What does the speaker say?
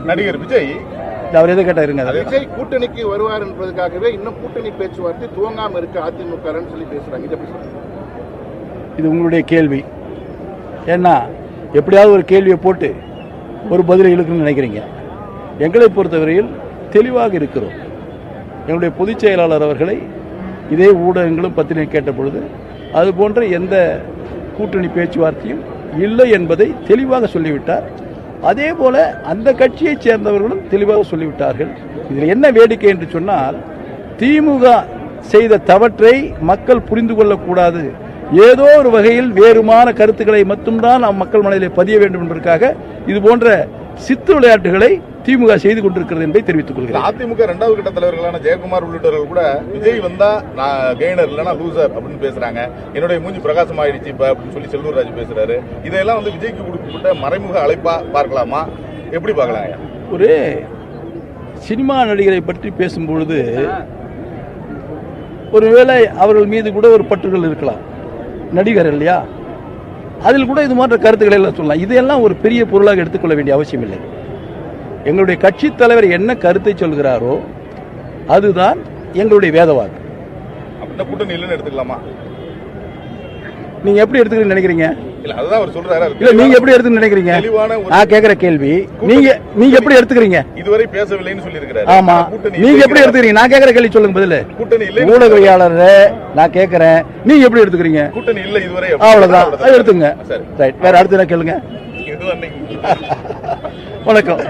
நடிகர் விஜய் அவர் எதை கேட்டாருங்க? விஜய் கூட்டணிக்கு வருவார் என்பதற்காகவே இன்னும் கூட்டணி பேச்சுவார்த்தை துவங்காம இருக்கு அதிமுக சொல்லி பேசுறாங்க. இது உங்களுடைய கேள்வி. ஏன்னா எப்படியாவது ஒரு கேள்வியை போட்டு ஒரு பதிலை இழுக்கணும்னு நினைக்கிறீங்க. எங்களை பொறுத்தவரையில் தெளிவாக இருக்கிறோம். எங்களுடைய பொதுச் செயலாளர் அவர்களை இதே ஊடகங்களும் பத்திரிகை கேட்ட பொழுது அது போன்ற எந்த கூட்டணி பேச்சுவார்த்தையும் இல்லை என்பதை தெளிவாக சொல்லிவிட்டார். அதே போல அந்த கட்சியைச் சேர்ந்தவர்களும் தெளிவாக சொல்லிவிட்டார்கள். இதில் என்ன வேடிக்கை என்று சொன்னால், திமுக செய்த தவற்றை மக்கள் புரிந்து கொள்ளக்கூடாது, ஏதோ ஒரு வகையில் வேறுமான கருத்துக்களை மட்டும்தான் நம் மக்கள் மனதிலே பதிய வேண்டும் என்பதற்காக இது போன்ற சித்து விளையாட்டுகளை திமுக செய்து கொண்டிருக்கிறது என்பதை தெரிவித்துக் கொள்கிறேன். அதிமுக இரண்டாவது கட்ட தலைவர்களான ஜெயக்குமார் உள்ளிட்டவர்கள் கூட விஜய் வந்தா நான் கெய்னர் இல்லைன்னா லூசர் அப்படின்னு பேசுறாங்க. என்னுடைய மூஞ்சி பிரகாசம் ஆயிடுச்சு இப்ப அப்படின்னு சொல்லி செல்லூர் ராஜு பேசுறாரு. இதெல்லாம் விஜய்க்கு கொடுக்கப்பட்ட மறைமுக அழைப்பா பார்க்கலாமா, எப்படி பார்க்கலாம்? ஒரு சினிமா நடிகரை பற்றி பேசும்பொழுது ஒருவேளை அவர்கள் மீது கூட ஒரு பற்றுகள் இருக்கலாம், நடிகர் இல்லையா, அதில் கூட இது போன்ற கருத்துக்களை எல்லாம் சொல்லலாம். இதெல்லாம் ஒரு பெரிய பொருளாக எடுத்துக்கொள்ள வேண்டிய அவசியம் இல்லை. எங்களுடைய கட்சி தலைவர் என்ன கருத்தை சொல்கிறாரோ அதுதான் எங்களுடைய வேதவாக்கு. கூட்டணி இல்லைன்னு எடுத்துக்கலாமா? நீங்க எப்படி எடுத்துக்கிறீங்க நினைக்கிறீங்க? இல்ல அதுதான் அவர் சொல்றாரு. இல்ல நீங்க எப்படி எடுத்து நினைக்கிறீங்க? நான் கேக்குற கேள்வி நீங்க எப்படி எடுத்துக்கிறீங்க? இதுவரை பேசவில்லைன்னு சொல்லி இருக்காரு. ஆமா, நீங்க எப்படி எடுத்துக்கிறீங்க? நான் கேக்குற கேள்வி சொல்லுங்க பதில். கூட்டணி இல்லை ஊடகவியாளர் நான் கேக்குறேன், நீங்க எப்படி எடுத்துக்கிறீங்க? கூட்டணி இல்லை இதுவரை, அவ்வளவுதான், எடுத்துங்க. ரைட், வேற அடுத்து என்ன கேளுங்க. வணக்கம்.